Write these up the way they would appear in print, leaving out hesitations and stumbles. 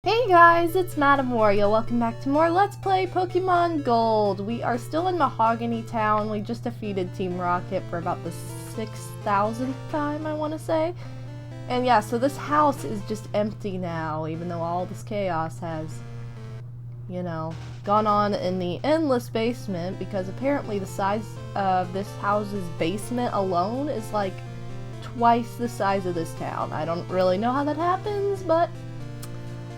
Hey guys, it's MadameWario. Welcome back to more Let's Play Pokemon Gold. We are still in Mahogany Town. We just defeated Team Rocket for about the 6,000th time, I want to say. And yeah, so this house is just empty now, even though all this chaos has, you know, gone on in the endless basement, because apparently the size of this house's basement alone is like twice the size of this town. I don't really know how that happens, but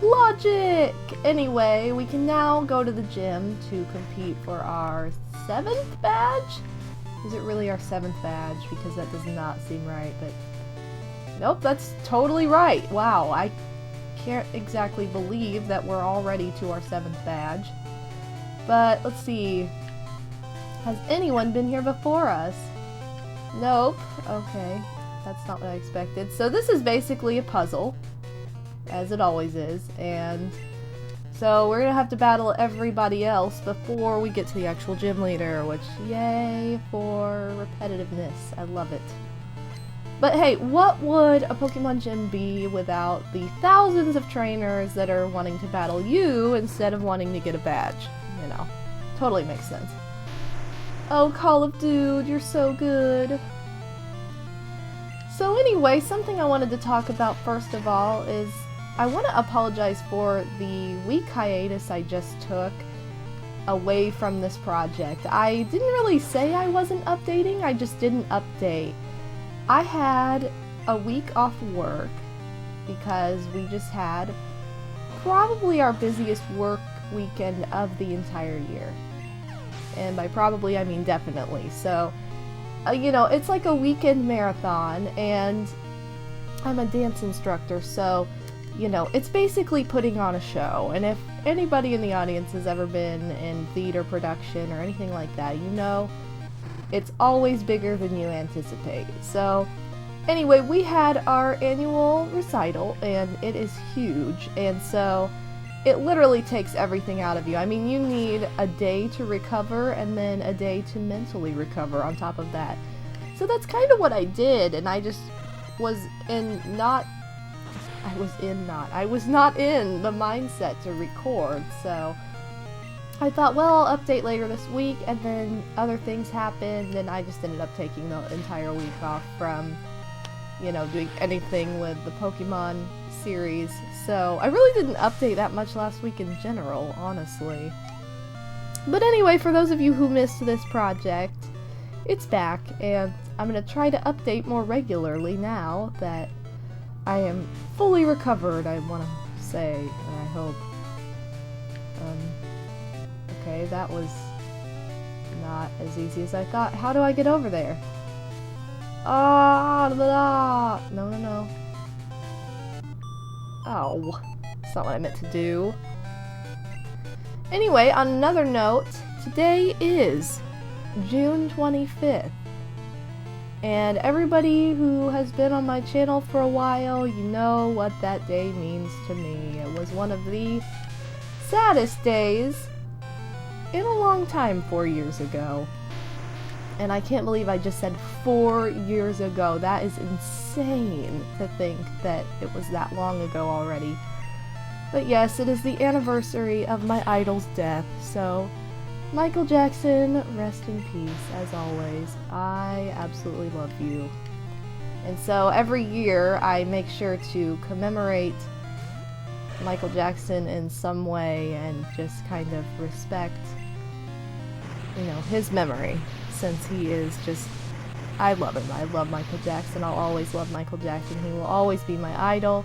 logic! Anyway, we can now go to the gym to compete for our 7th badge? Is it really our 7th badge? Because that does not seem right, but nope, that's totally right. Wow, I can't exactly believe that we're already to our 7th badge. But let's see. Has anyone been here before us? Nope. Okay, that's not what I expected. So this is basically a puzzle, as it always is, and so we're gonna have to battle everybody else before we get to the actual gym leader, which, yay for repetitiveness. I love it. But hey, what would a Pokemon gym be without the thousands of trainers that are wanting to battle you instead of wanting to get a badge? You know, totally makes sense. Oh, Call of Dude, you're so good. So anyway, something I wanted to talk about first of all is I want to apologize for the week hiatus I just took away from this project. I didn't really say I wasn't updating, I just didn't update. I had a week off work because we just had probably our busiest work weekend of the entire year. And by probably, I mean definitely. So, you know, it's like a weekend marathon, and I'm a dance instructor, so you know, it's basically putting on a show. And if anybody in the audience has ever been in theater production or anything like that, you know it's always bigger than you anticipate. So anyway, we had our annual recital, and it is huge, and so it literally takes everything out of you. I mean, you need a day to recover and then a day to mentally recover on top of that. So that's kind of what I did, and I just was not in the mindset to record, so I thought, well, I'll update later this week, and then other things happened, and I just ended up taking the entire week off from, you know, doing anything with the Pokemon series. So I really didn't update that much last week in general, honestly. But anyway, for those of you who missed this project, it's back, and I'm going to try to update more regularly now that I am fully recovered, I want to say, and I hope. Okay, that was not as easy as I thought. How do I get over there? Ah, no. Oh, that's not what I meant to do. Anyway, on another note, today is June 25th. And everybody who has been on my channel for a while, you know what that day means to me. It was one of the saddest days in a long time 4 years ago. And I can't believe I just said 4 years ago. That is insane to think that it was that long ago already. But yes, it is the anniversary of my idol's death, so Michael Jackson, rest in peace, as always. I absolutely love you. And so every year I make sure to commemorate Michael Jackson in some way and just kind of respect, you know, his memory, since he is just, I love him. I love Michael Jackson. I'll always love Michael Jackson. He will always be my idol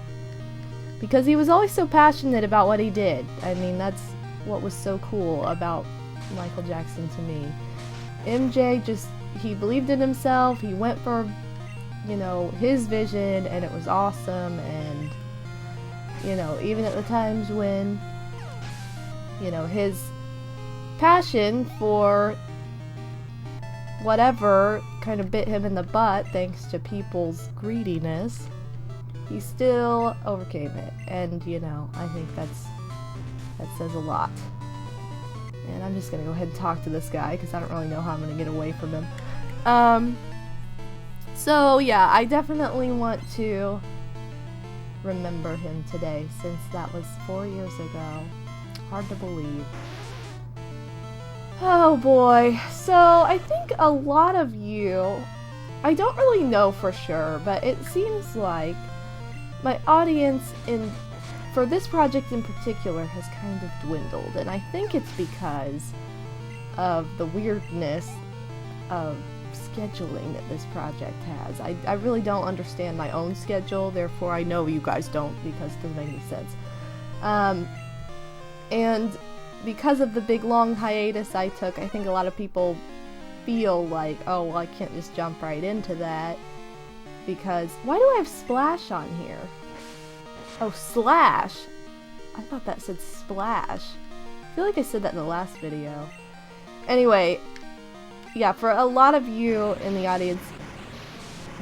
because he was always so passionate about what he did. I mean, that's what was so cool about Michael Jackson to me. MJ just, he believed in himself, he went for, you know, his vision, and it was awesome. And you know, even at the times when, you know, his passion for whatever kind of bit him in the butt thanks to people's greediness, he still overcame it. And you know, I think that says a lot. And I'm just gonna go ahead and talk to this guy because I don't really know how I'm gonna get away from him. So yeah, I definitely want to remember him today, since that was 4 years ago. Hard to believe. Oh boy, so I think a lot of you, I don't really know for sure, but it seems like my audience for this project in particular has kind of dwindled, and I think it's because of the weirdness of scheduling that this project has. I really don't understand my own schedule, therefore I know you guys don't, because it doesn't make any sense. And because of the big long hiatus I took, I think a lot of people feel like, oh, well, I can't just jump right into that, because... Why do I have Splash on here? Oh, Slash! I thought that said Splash. I feel like I said that in the last video. Anyway, yeah, for a lot of you in the audience,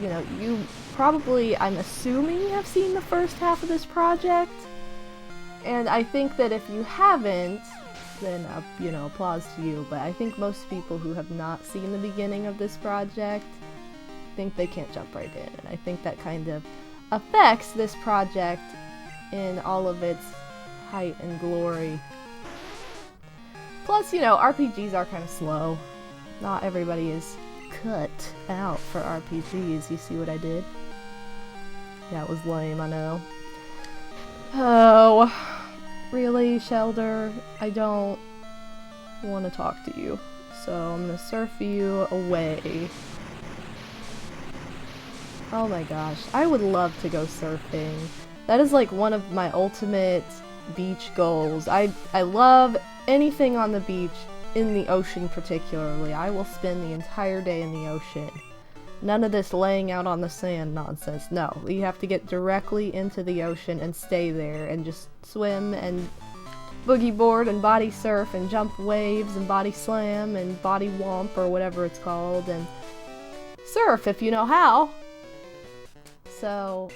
you know, you probably, I'm assuming, have seen the first half of this project, and I think that if you haven't, then, you know, applause to you, but I think most people who have not seen the beginning of this project think they can't jump right in, and I think that kind of affects this project in all of its height and glory. Plus, you know, RPGs are kind of slow. Not everybody is cut out for RPGs. You see what I did? Yeah, it was lame, I know. Oh, really, Shelder? I don't want to talk to you, so I'm gonna surf you away. Oh my gosh, I would love to go surfing. That is like one of my ultimate beach goals. I love anything on the beach, in the ocean particularly. I will spend the entire day in the ocean. None of this laying out on the sand nonsense. No, you have to get directly into the ocean and stay there and just swim and boogie board and body surf and jump waves and body slam and body womp or whatever it's called and surf if you know how. So,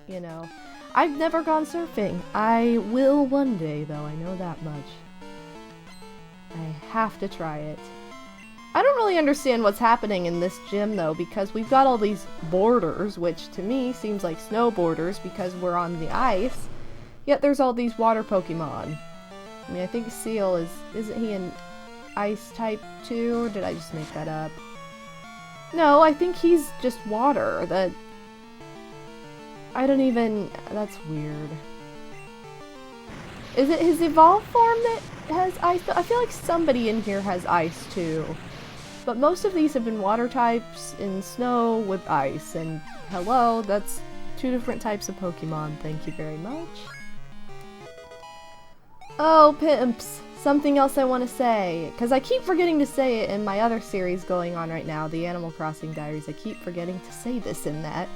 you know, I've never gone surfing. I will one day though, I know that much. I have to try it. I don't really understand what's happening in this gym though, because we've got all these borders, which to me seems like snowboarders because we're on the ice, yet there's all these water Pokemon. I mean, I think Seal isn't he an ice type too, or did I just make that up? No, I think he's just water. That's weird. Is it his evolved form that has ice? I feel like somebody in here has ice too. But most of these have been water types in snow with ice, and hello, that's two different types of Pokemon, thank you very much. Oh, pimps, something else I want to say, because I keep forgetting to say it in my other series going on right now, the Animal Crossing Diaries. I keep forgetting to say this in that.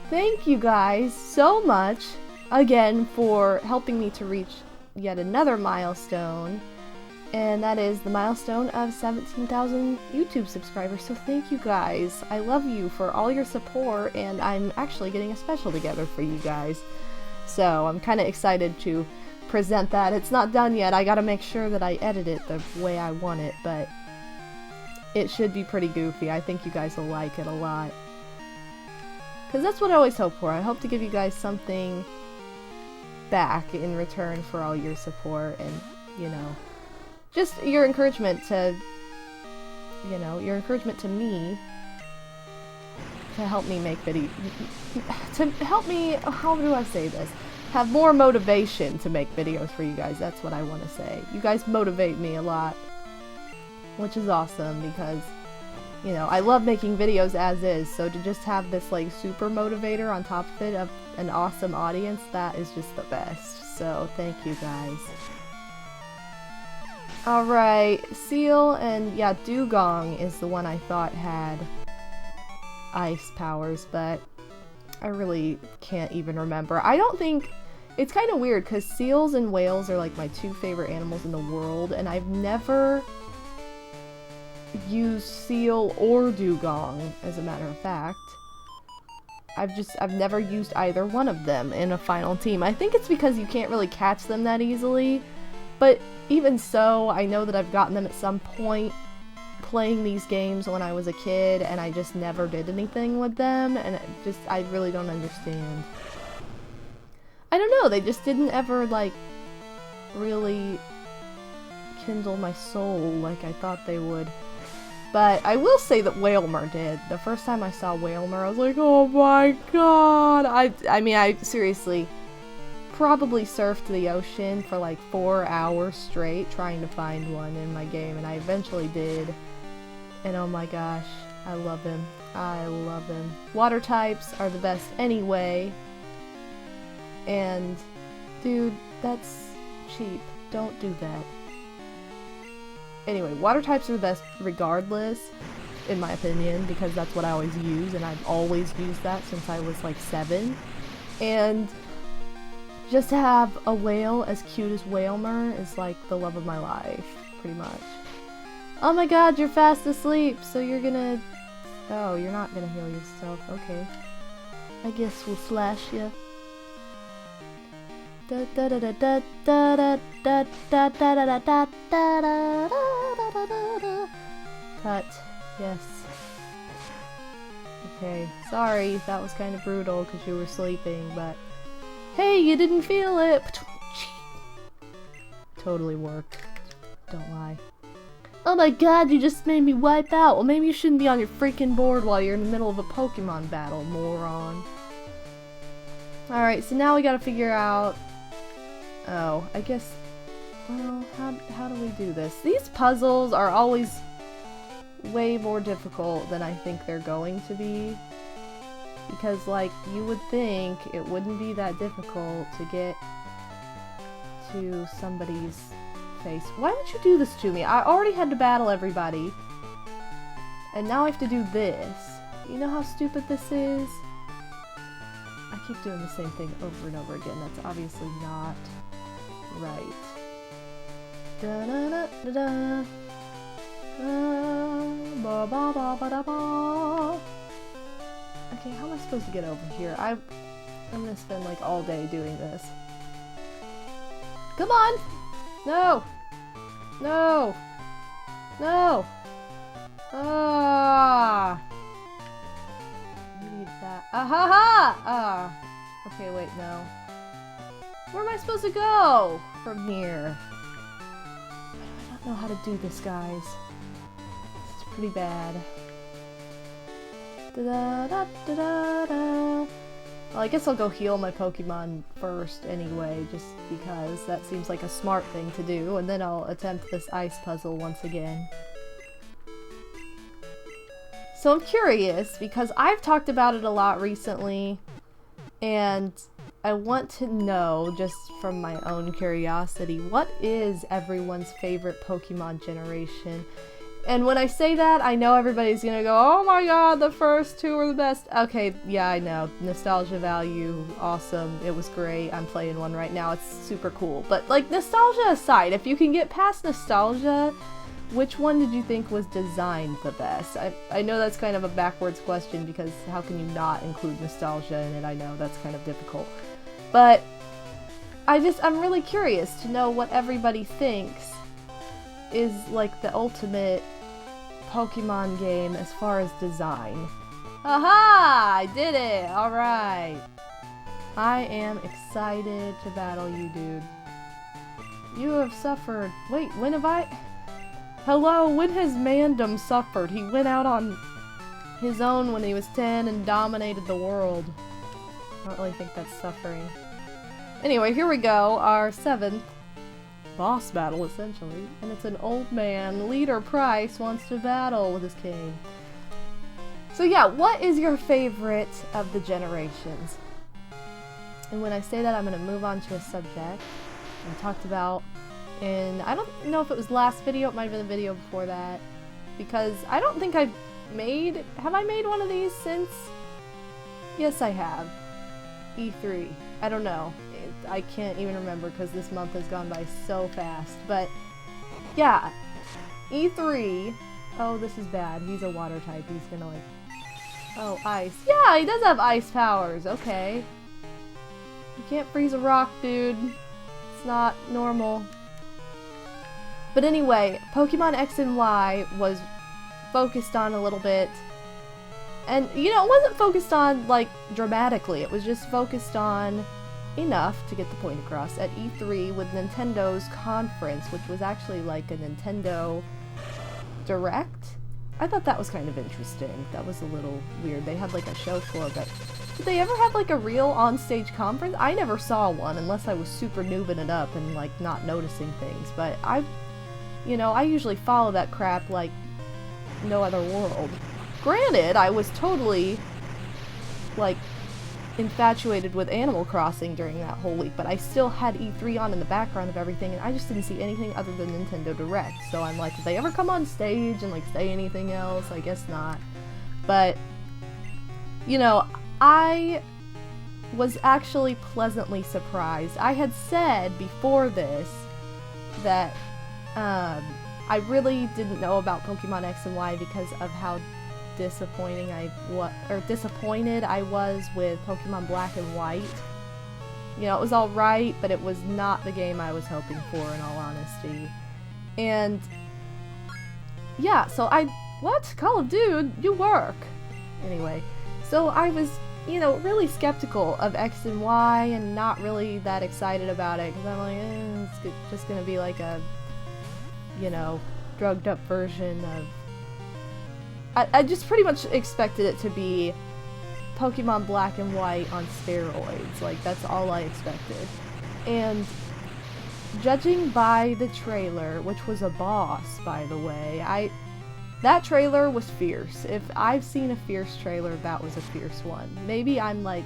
Thank you guys so much, again, for helping me to reach yet another milestone. And that is the milestone of 17,000 YouTube subscribers, so thank you guys. I love you for all your support, and I'm actually getting a special together for you guys. So I'm kind of excited to present that. It's not done yet, I gotta make sure that I edit it the way I want it, but it should be pretty goofy. I think you guys will like it a lot. Because that's what I always hope for. I hope to give you guys something back in return for all your support and, you know, just your encouragement to, you know, your encouragement to me to help me make videos, to help me, how do I say this, have more motivation to make videos for you guys. That's what I want to say. You guys motivate me a lot, which is awesome because, you know, I love making videos as is, so to just have this like super motivator on top of it of an awesome audience, that is just the best. So thank you guys. Alright, Seal and, yeah, Dugong is the one I thought had ice powers, but I really can't even remember. I don't think... It's kind of weird, because seals and whales are like my two favorite animals in the world, and I've never used Seal or Dugong, as a matter of fact. I've never used either one of them in a final team. I think it's because you can't really catch them that easily, but even so, I know that I've gotten them at some point playing these games when I was a kid, and I just never did anything with them, and I really don't understand. I don't know, they just didn't ever, like, really kindle my soul like I thought they would. But I will say that Whalmer did. The first time I saw Whalmer, I was like, oh my god! I mean, I seriously probably surfed the ocean for like 4 hours straight trying to find one in my game, and I eventually did. And oh my gosh, I love him. I love him. Water types are the best anyway. And, dude, that's cheap. Don't do that. Anyway, water types are the best regardless, in my opinion, because that's what I always use, and I've always used that since I was like 7. And just to have a whale as cute as Whalmer is like the love of my life, pretty much. Oh my god, you're fast asleep, so you're gonna... Oh, you're not gonna heal yourself, okay. I guess we'll slash you. Cut. Yes. Okay, sorry, that was kind of brutal because you were sleeping, but hey, you didn't feel it! Totally worked. Don't lie. Oh my god, you just made me wipe out! Well, maybe you shouldn't be on your freaking board while you're in the middle of a Pokemon battle, moron. Alright, so now we gotta figure out... Oh, I guess... Well, how do we do this? These puzzles are always way more difficult than I think they're going to be. Because, like, you would think it wouldn't be that difficult to get to somebody's face. Why would you do this to me? I already had to battle everybody. And now I have to do this. You know how stupid this is? I keep doing the same thing over and over again. That's obviously not right. Da da da da da. Ba ba ba ba da ba. Okay, how am I supposed to get over here? I'm gonna spend like all day doing this. Come on! No! No! No! Ah! Need that. Ah ha ha! Ah! Okay, wait, no. Where am I supposed to go from here? I don't know how to do this, guys. It's pretty bad. Da da da da da. Well, I guess I'll go heal my Pokemon first anyway, just because that seems like a smart thing to do, and then I'll attempt this ice puzzle once again. So I'm curious, because I've talked about it a lot recently, and I want to know, just from my own curiosity, what is everyone's favorite Pokemon generation? And when I say that, I know everybody's gonna go, oh my god, the first two are the best. Okay, yeah, I know. Nostalgia value, awesome. It was great. I'm playing one right now. It's super cool. But, like, nostalgia aside, if you can get past nostalgia, which one did you think was designed the best? I know that's kind of a backwards question because how can you not include nostalgia in it? I know that's kind of difficult. But I'm really curious to know what everybody thinks is like the ultimate Pokemon game as far as design. Aha! I did it! Alright. I am excited to battle you, dude. You have suffered. Wait, when have I... Hello, when has Mandem suffered? He went out on his own when he was 10 and dominated the world. I don't really think that's suffering. Anyway, here we go. Our 7th boss battle, essentially. And it's an old man. Leader Price wants to battle with his king. So yeah, what is your favorite of the generations? And when I say that, I'm going to move on to a subject I talked about in, I don't know if it was last video, it might have been the video before that, because I don't think have I made one of these since? Yes, I have. E3. I don't know. I can't even remember because this month has gone by so fast. But yeah, E3. Oh, this is bad. He's a water type. He's gonna like... Oh, ice. Yeah, he does have ice powers. Okay. You can't freeze a rock, dude. It's not normal. But anyway, Pokemon X and Y was focused on a little bit. And, you know, it wasn't focused on, like, dramatically. It was just focused on enough to get the point across at E3 with Nintendo's conference, which was actually like a Nintendo Direct. I thought that was kind of interesting. That was a little weird. They had like a show floor, but did they ever have like a real on-stage conference? I never saw one unless I was super noobing it up and like not noticing things, but I usually follow that crap like no other world. Granted, I was totally like infatuated with Animal Crossing during that whole week, but I still had E3 on in the background of everything, and I just didn't see anything other than Nintendo Direct. So I'm like, did they ever come on stage and like say anything else? I guess not. But I was actually pleasantly surprised. I had said before this that I really didn't know about Pokemon X and Y because of how disappointed I was with Pokemon Black and White. It was alright, but it was not the game I was hoping for, in all honesty. And yeah, so Call of Duty, you work. Anyway, so I was, really skeptical of X and Y and not really that excited about it, because I'm like, it's just gonna be like a, drugged up version of... I just pretty much expected it to be Pokemon Black and White on steroids. Like, that's all I expected. And judging by the trailer, which was a boss, by the way, that trailer was fierce. If I've seen a fierce trailer, that was a fierce one. Maybe I'm like...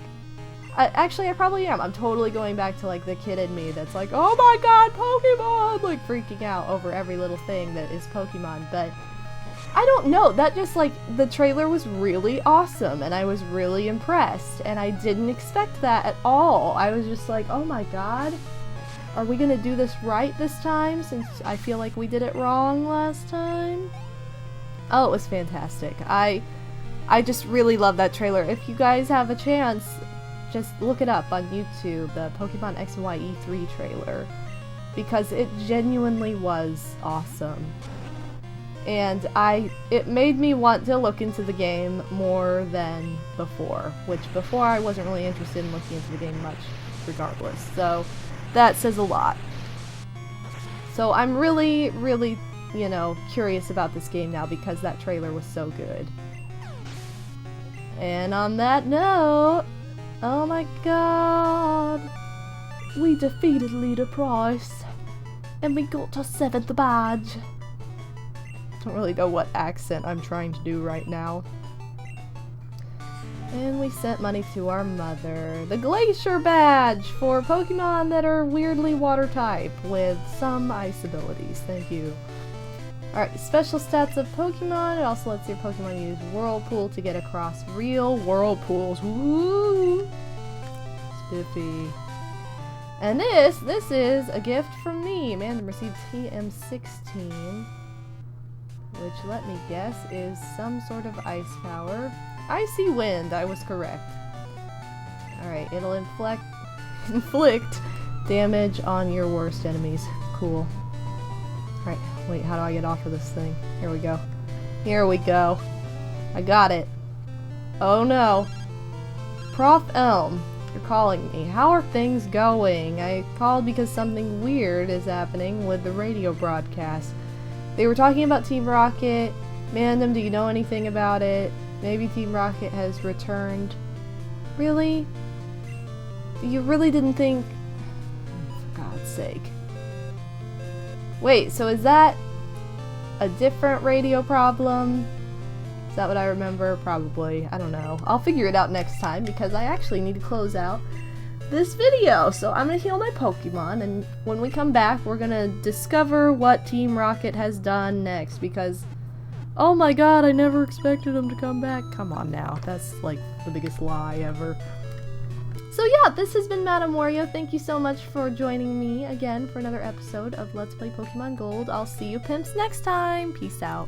Actually, I probably am. I'm totally going back to, like, the kid in me that's like, oh my god, Pokemon! Like, freaking out over every little thing that is Pokemon, but... I don't know, that just, like, the trailer was really awesome, and I was really impressed, and I didn't expect that at all. I was just like, oh my god, are we gonna do this right this time, since I feel like we did it wrong last time? Oh, it was fantastic. I just really love that trailer. If you guys have a chance, just look it up on YouTube, the Pokemon X and Y E3 trailer, because it genuinely was awesome. And it made me want to look into the game more than before, which before I wasn't really interested in looking into the game much regardless. So that says a lot. So I'm really, really, curious about this game now because that trailer was so good. And on that note, oh my god, we defeated Leader Price, and we got our 7th badge. Don't really know what accent I'm trying to do right now. And we sent money to our mother. The Glacier Badge for Pokemon that are weirdly water type with some ice abilities. Thank you. Alright, special stats of Pokemon. It also lets your Pokemon use Whirlpool to get across real whirlpools. Woo! Spiffy. And this is a gift from me. Man, received TM16. Which, let me guess, is some sort of ice power. Icy Wind, I was correct. Alright, it'll inflict damage on your worst enemies. Cool. Alright, wait, how do I get off of this thing? Here we go. Here we go. I got it. Oh no. Prof Elm, you're calling me. How are things going? I called because something weird is happening with the radio broadcast. They were talking about Team Rocket. Mandem, do you know anything about it? Maybe Team Rocket has returned. Really? You really didn't think... For God's sake. Wait, so is that a different radio problem? Is that what I remember? Probably. I don't know. I'll figure it out next time because I actually need to close out this video. So I'm gonna heal my Pokemon, and when we come back we're gonna discover what Team Rocket has done next, because oh my god, I never expected them to come back. Come on now, that's like the biggest lie ever. So yeah, this has been MadameWario. Thank you so much for joining me again for another episode of Let's Play Pokemon Gold. I'll see you pimps next time. Peace out.